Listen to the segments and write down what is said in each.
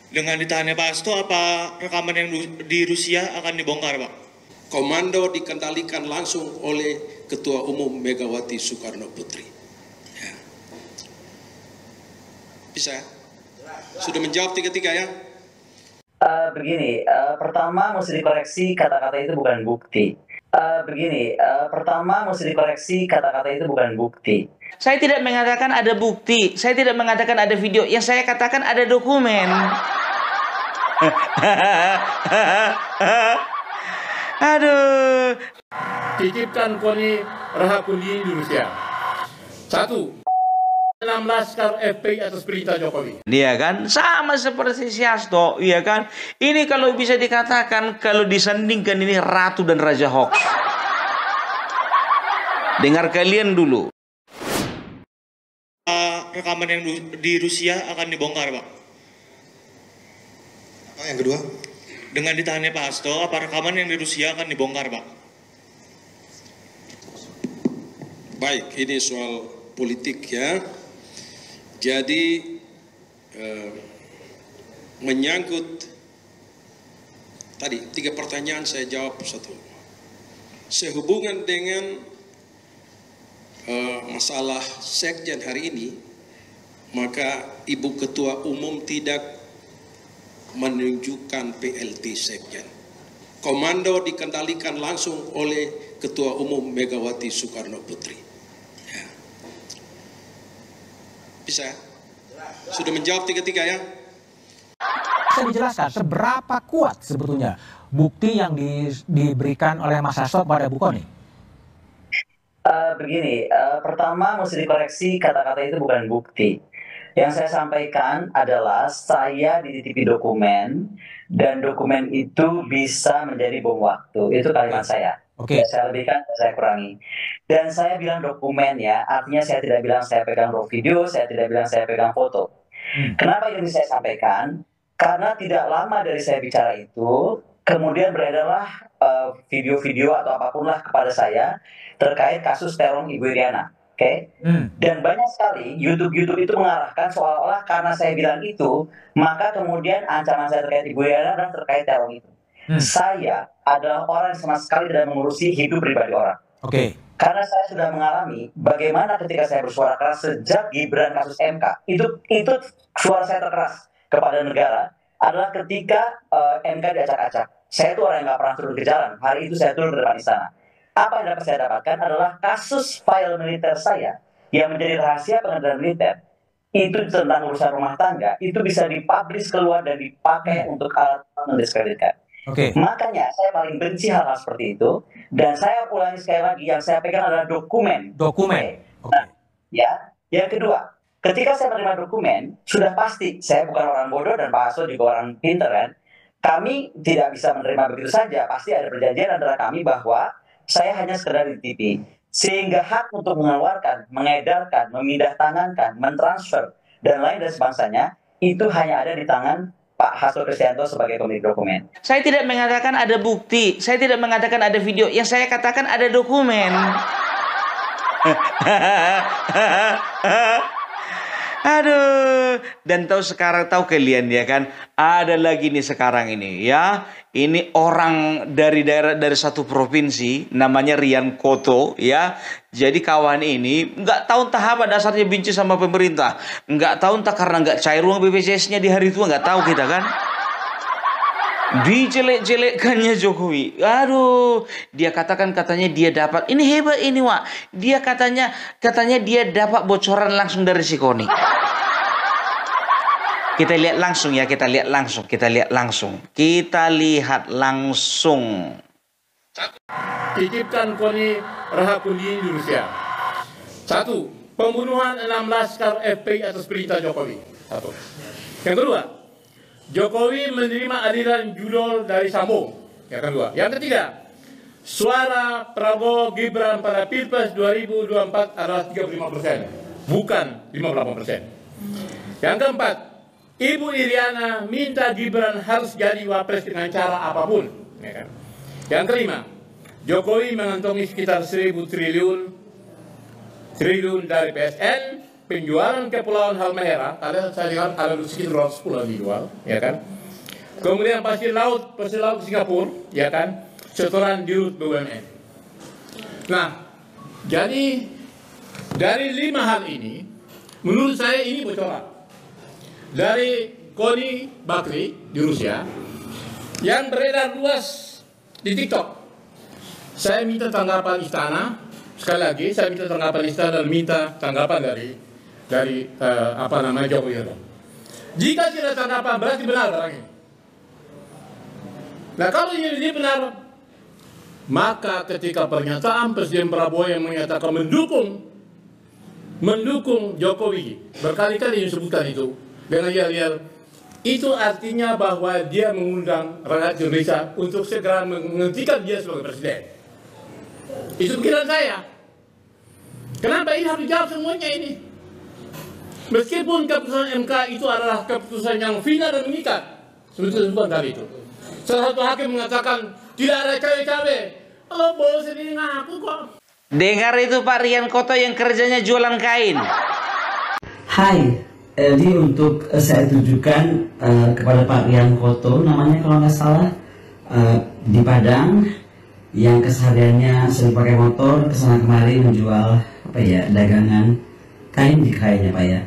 Dengan ditahannya Pak Hasto, apa rekaman yang di Rusia akan dibongkar, Pak? Komando dikendalikan langsung oleh Ketua Umum Megawati Soekarno Putri. Ya. Bisa? Sudah menjawab tiga-tiga ya? Begini, pertama mesti dikoreksi kata-kata itu bukan bukti. Pertama mesti dikoreksi kata-kata itu bukan bukti. Saya tidak mengatakan ada bukti, saya tidak mengatakan ada video, yang saya katakan ada dokumen. Aduh. Titipkan KONI Rahakundi di Rusia. 1. 6 laskar FPI atas perintah Jokowi. Iya kan, sama seperti si Hasto, iya kan. Ini kalau bisa dikatakan, kalau disandingkan ini ratu dan raja hoax. Dengar kalian dulu. Rekaman yang di Rusia akan dibongkar, Pak. Apa yang kedua? Dengan ditahannya Pak Hasto, apa rekaman yang di Rusia akan dibongkar, Pak? Baik, ini soal politik ya. Jadi menyangkut tadi 3 pertanyaan saya jawab satu. Sehubungan dengan masalah sekjen hari ini, maka Ibu Ketua Umum tidak menunjukkan PLT sekjen. Komando dikendalikan langsung oleh Ketua Umum Megawati Soekarno Putri. Ya. Bisa? Sudah menjawab tiga-tiga ya? Bisa dijelaskan seberapa kuat sebetulnya bukti yang diberikan oleh Mas Hasto pada Bu Kony? Begini, pertama mesti dikoreksi kata-kata itu bukan bukti. Yang saya sampaikan adalah saya dititipi dokumen dan dokumen itu bisa menjadi bom waktu. Itu kalimat saya. Oke. Saya lebihkan, saya kurangi. Dan saya bilang dokumen ya, artinya saya tidak bilang saya pegang raw video, saya tidak bilang saya pegang foto. Kenapa ini saya sampaikan? Karena tidak lama dari saya bicara itu, kemudian beredarlah video-video atau apapun lah kepada saya terkait kasus teror Ibu Iriana. Oke, dan banyak sekali YouTube itu mengarahkan seolah-olah karena saya bilang itu, maka kemudian ancaman saya terkait Ibu Iriana dan terkait teror itu. Saya adalah orang yang sama sekali tidak mengurusi hidup pribadi orang. Oke. Karena saya sudah mengalami bagaimana ketika saya bersuara keras sejak Gibran kasus MK, itu suara saya terkeras kepada negara adalah ketika MK diacak-acak. Saya itu orang yang nggak pernah turun ke jalan. Hari itu saya turun ke depan istana. Apa yang dapat saya dapatkan adalah kasus file militer saya yang menjadi rahasia pengadilan militer. Itu tentang urusan rumah tangga, itu bisa dipublish keluar dan dipakai untuk alat mendiskreditkan. Makanya saya paling benci hal-hal seperti itu. Dan saya ulangi sekali lagi, yang saya pegang adalah dokumen. Nah, ya, yang kedua, ketika saya menerima dokumen, sudah pasti saya bukan orang bodoh dan Pak Hasto juga orang pinter kan. Kami tidak bisa menerima begitu saja. Pasti ada perjanjian antara kami bahwa saya hanya sekedar dititipi, sehingga hak untuk mengeluarkan, mengedarkan, memindah tangankan, mentransfer, dan lain dan sebangsanya, itu hanya ada di tangan Pak Hasto Kristianto sebagai pemilik dokumen. Saya tidak mengatakan ada bukti, saya tidak mengatakan ada video, yang saya katakan ada dokumen. Aduh, dan tahu kalian ya kan, ada lagi nih sekarang ini ya, ini orang dari satu provinsi namanya Rian Koto ya. Jadi kawan ini nggak tahu entah apa dasarnya benci sama pemerintah, nggak tahu entah karena nggak cair uang BPJS-nya di hari tua, nggak tahu kita kan. Dijelek-jelekkannya Jokowi. Aduh, dia katanya dia dapat. Ini hebat ini, Wak. Dia katanya dia dapat bocoran langsung dari si Kony. Kita lihat langsung ya, kita lihat langsung. Titipkan KONI Rahakundi di Rusia. 1. Pembunuhan 6 laskar FPI atas perintah Jokowi. 1. Yang kedua, Jokowi menerima aliran judul dari Sambo. Yang kedua. Yang ketiga, suara Prabowo Gibran pada Pilpres 2024 adalah 35%, bukan 58%. Yang keempat, Ibu Iriana minta Gibran harus jadi wapres dengan cara apapun. Yang kelima, Jokowi mengantongi sekitar 1.000 triliun dari PSN penjualan Kepulauan Halmahera, saya lihat ada sekitar 200 pulau dijual, ya kan. Kemudian pasir laut Singapura, ya kan, setoran di rut BUMN. Nah, jadi dari 5 hal ini, menurut saya ini bocoran. Dari Koni Bakri di Rusia, yang beredar luas di TikTok. Saya minta tanggapan istana, sekali lagi saya minta tanggapan istana dan minta tanggapan dari Joko Widodo. Jika tidak tanggapan berarti benar barang ini. Nah kalau ini benar, maka ketika pernyataan Presiden Prabowo yang menyatakan mendukung Jokowi, berkali-kali disebutkan itu dengan yel-yel, itu artinya bahwa dia mengundang rakyat Indonesia untuk segera menghentikan dia sebagai presiden. Itu pikiran saya. Kenapa ini harus dijawab semuanya ini? Meskipun keputusan MK itu adalah keputusan yang final dan mengikat, sebetulnya bukan kali itu. Salah satu hakim mengatakan tidak ada cawe-cawe. Kalau boleh sendiri ngaku kok. Dengar itu Pak Rian Koto yang kerjanya jualan kain. Hai, jadi untuk saya tujukan kepada Pak Rian Koto, namanya kalau nggak salah, di Padang, yang kesehariannya sering pakai motor kesana kemari menjual dagangan kain di kayaknya Pak ya.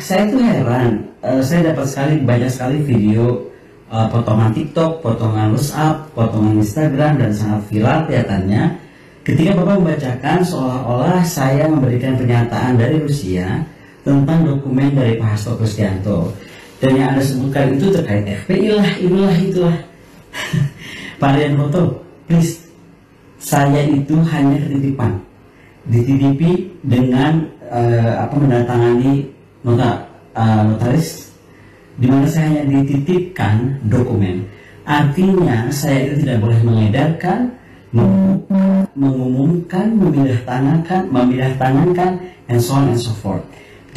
Saya tuh heran, saya dapat banyak sekali video potongan TikTok, potongan WhatsApp, potongan Instagram, dan sangat viral kelihatannya ketika Bapak membacakan seolah-olah saya memberikan pernyataan dari Rusia tentang dokumen dari Pak Hasto Kristianto, dan yang Anda sebutkan itu terkait FPI lah, itulah. Pak Rian Koto, please, saya itu hanya ketitipan, dititipi dengan menandatangani notaris, di mana saya hanya dititipkan dokumen. Artinya saya itu tidak boleh mengedarkan, mengumumkan, memindah tangankan, and so on and so forth.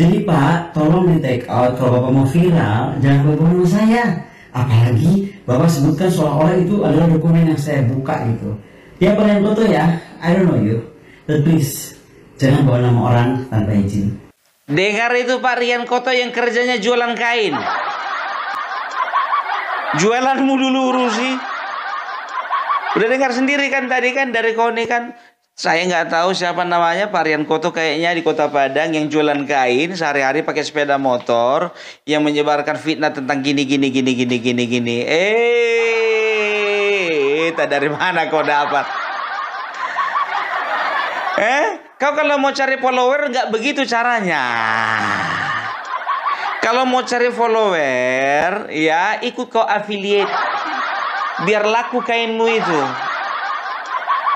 Jadi Pak, tolong di take out. Kalau Bapak mau viral, jangan bawa nama saya. Apalagi Bapak sebutkan seolah-olah itu adalah dokumen yang saya buka gitu. Ya Pak Rian Koto ya, I don't know you, but please jangan bawa nama orang tanpa izin. Dengar itu Pak Rian Koto yang kerjanya jualan kain. Jualanmu dulu urusi. Udah dengar sendiri kan tadi kan dari Koni kan. Saya nggak tahu siapa namanya, Pak Rian Koto kayaknya di Kota Padang yang jualan kain sehari-hari pakai sepeda motor yang menyebarkan fitnah tentang gini. Tak dari mana kau dapat? Kau kalau mau cari follower nggak begitu caranya. Kalau mau cari follower, ya ikut kau affiliate. Biar laku kainmu itu.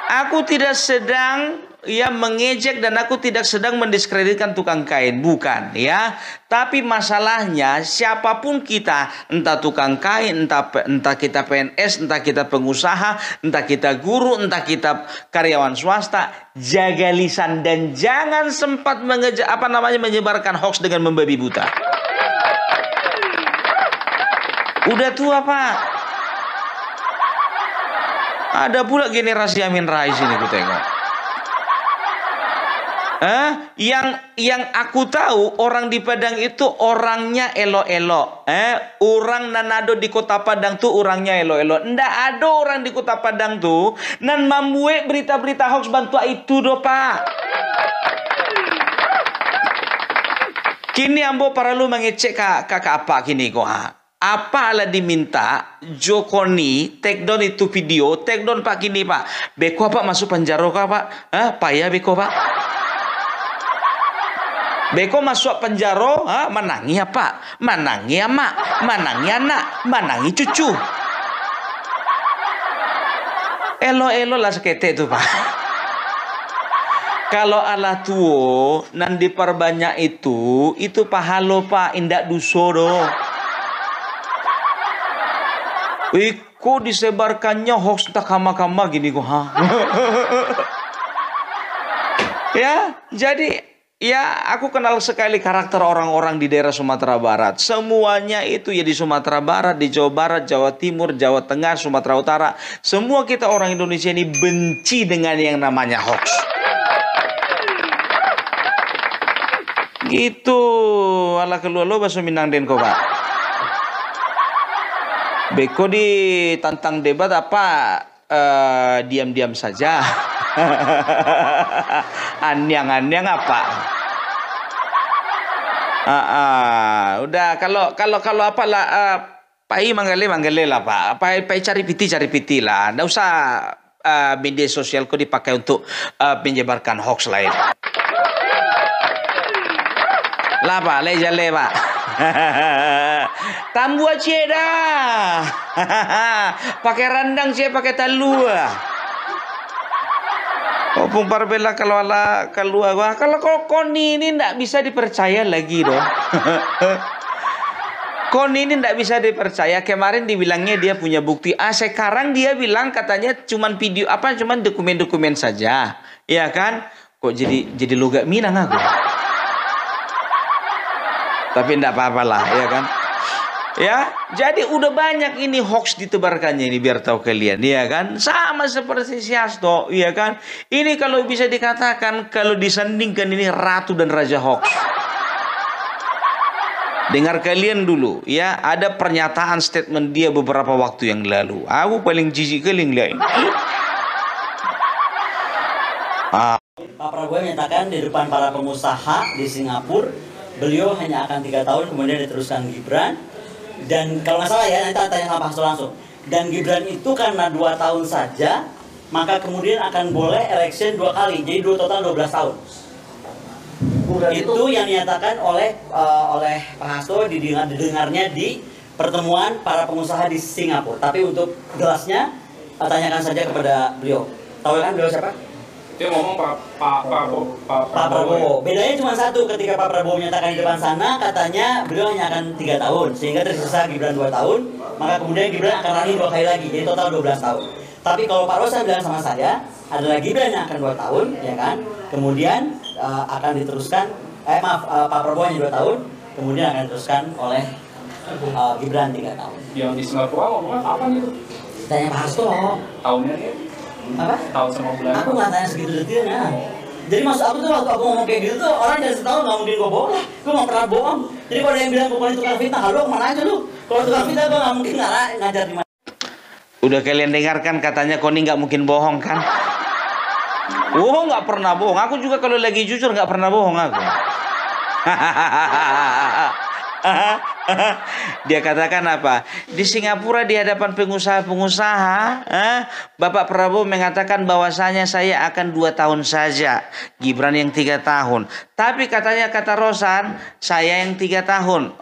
Aku tidak sedang mengejek dan aku tidak sedang mendiskreditkan tukang kain, bukan ya. Tapi masalahnya siapapun kita, entah tukang kain, entah kita PNS, entah kita pengusaha, entah kita guru, entah kita karyawan swasta, jaga lisan dan jangan sempat menyebarkan hoax dengan membabi buta. Udah tua Pak. Ada pula generasi Amin Rais ini ku tengok. Yang aku tahu orang di Padang itu orangnya elo-elo. Orang Nanado di Kota Padang tuh orangnya elo-elo. Ndak ada orang di Kota Padang tuh nan membuat berita-berita hoax bantu itu do Pak. Kini ambo perlu mengecek kakak apa kini kok apa ala diminta Jokoni take down itu video, take down Pak kini Pak. Beko Pak masuk penjara kah Pak? Payah beko Pak. Beko masuk penjara, menangi apa? Menangi emak, menangi anak, menangi cucu. Elo-elo lah sekete itu Pak. Kalau ala tuo nan diperbanyak itu pahalo Pak, indak duso do. Kok disebarkannya hoax tak kama-kama gini kok ya, jadi ya aku kenal sekali karakter orang-orang di daerah Sumatera Barat. Semuanya itu ya di Sumatera Barat, di Jawa Barat, Jawa Timur, Jawa Tengah, Sumatera Utara. Semua kita orang Indonesia ini benci dengan yang namanya hoax. Gitu. Ala keluar lo bahasa Minang den kok Pak. Beko ditantang debat apa diam-diam saja. Anyang-anyang apa? Udah kalau apa lah pai manggale lah Pak. Pai cari piti lah. Nggak usah media sosial kok dipakai untuk menyebarkan hoax lain. Lah Pak, le Pak. Tambu aja dah. Pakai randang sih, pakai talua. Opung Parbella kalau ala keluar gua. Kalau Koni ini ndak bisa dipercaya lagi dong. Koni ini ndak bisa dipercaya. Kemarin dibilangnya dia punya bukti. Sekarang dia bilang katanya cuman video cuman dokumen-dokumen saja. Iya kan? Kok jadi logat Minang aku. Tapi enggak apa-apa lah, ya kan? Ya, jadi udah banyak ini hoax ditebarkannya ini biar tahu kalian, ya kan? Sama seperti si Hasto, ya kan? Ini kalau bisa dikatakan kalau disandingkan ini ratu dan raja hoax. Dengar kalian dulu, ya, ada pernyataan statement dia beberapa waktu yang lalu. Aku paling jijik kali ngeliat. Pak Prabowo menyatakan di depan para pengusaha di Singapura, beliau hanya akan 3 tahun, kemudian diteruskan Gibran. Dan kalau nggak salah ya, nanti tanya sama Pak Hasto langsung. Dan Gibran itu karena 2 tahun saja, maka kemudian akan boleh election 2 kali, jadi total 12 tahun. Itu yang dinyatakan oleh Pak Hasto didengarnya di pertemuan para pengusaha di Singapura. Tapi untuk jelasnya, tanyakan saja kepada beliau. Tahu kan beliau siapa? Dia ngomong Pak Prabowo. Bedanya cuma satu, ketika Pak Prabowo menyatakan di depan sana, katanya beliau hanya akan 3 tahun, sehingga tersisa Gibran 2 tahun, maka kemudian Gibran akan running 2 kali lagi, jadi total 12 tahun. Tapi kalau Pak Rosan bilang sama saya, adalah Gibran yang akan 2 tahun, ya kan? Kemudian akan diteruskan, Pak Prabowo hanya 2 tahun, kemudian akan diteruskan oleh Gibran 3 tahun. Yang di Singapura ngomongnya kapan itu? Tanya Pak Hasto. Tahunnya dia? Apa? Tahun sama bulan. Aku nggak tanya segitu detailnya. Jadi maksud aku tuh waktu aku ngomong kayak gitu tuh orang dari setahun nggak mungkin gue bohong lah. Gue nggak pernah bohong. Jadi kalau ada yang bilang pokoknya tukang fitnah, halo kemana aja lu? Kalau tukang fitnah gue nggak mungkin ngajar di mana. Udah kalian dengarkan katanya Koni nggak mungkin bohong kan? Oh nggak pernah bohong. Aku juga kalau lagi jujur nggak pernah bohong aku. Dia katakan apa? Di Singapura di hadapan pengusaha-pengusaha, Bapak Prabowo mengatakan bahwasanya saya akan 2 tahun saja, Gibran yang 3 tahun. Tapi katanya kata Rosan, saya yang 3 tahun.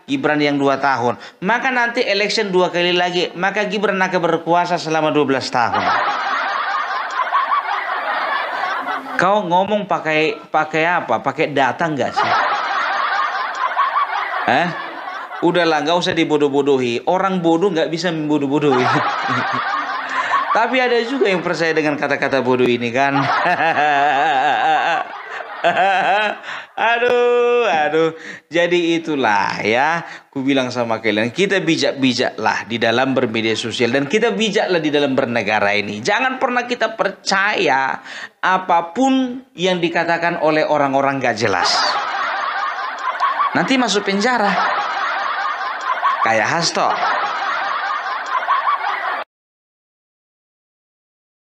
Gibran yang 2 tahun. Maka nanti election 2 kali lagi, maka Gibran akan berkuasa selama 12 tahun. Kau ngomong pakai apa? Pakai data enggak sih? Udahlah, nggak usah dibodoh-bodohi. Orang bodoh nggak bisa membodoh-bodohi. Tapi ada juga yang percaya dengan kata-kata bodoh ini kan. Aduh. Jadi itulah ya, ku bilang sama kalian, kita bijak-bijaklah di dalam bermedia sosial dan kita bijaklah di dalam bernegara ini. Jangan pernah kita percaya apapun yang dikatakan oleh orang-orang gak jelas. Nanti masuk penjara kayak Hasto.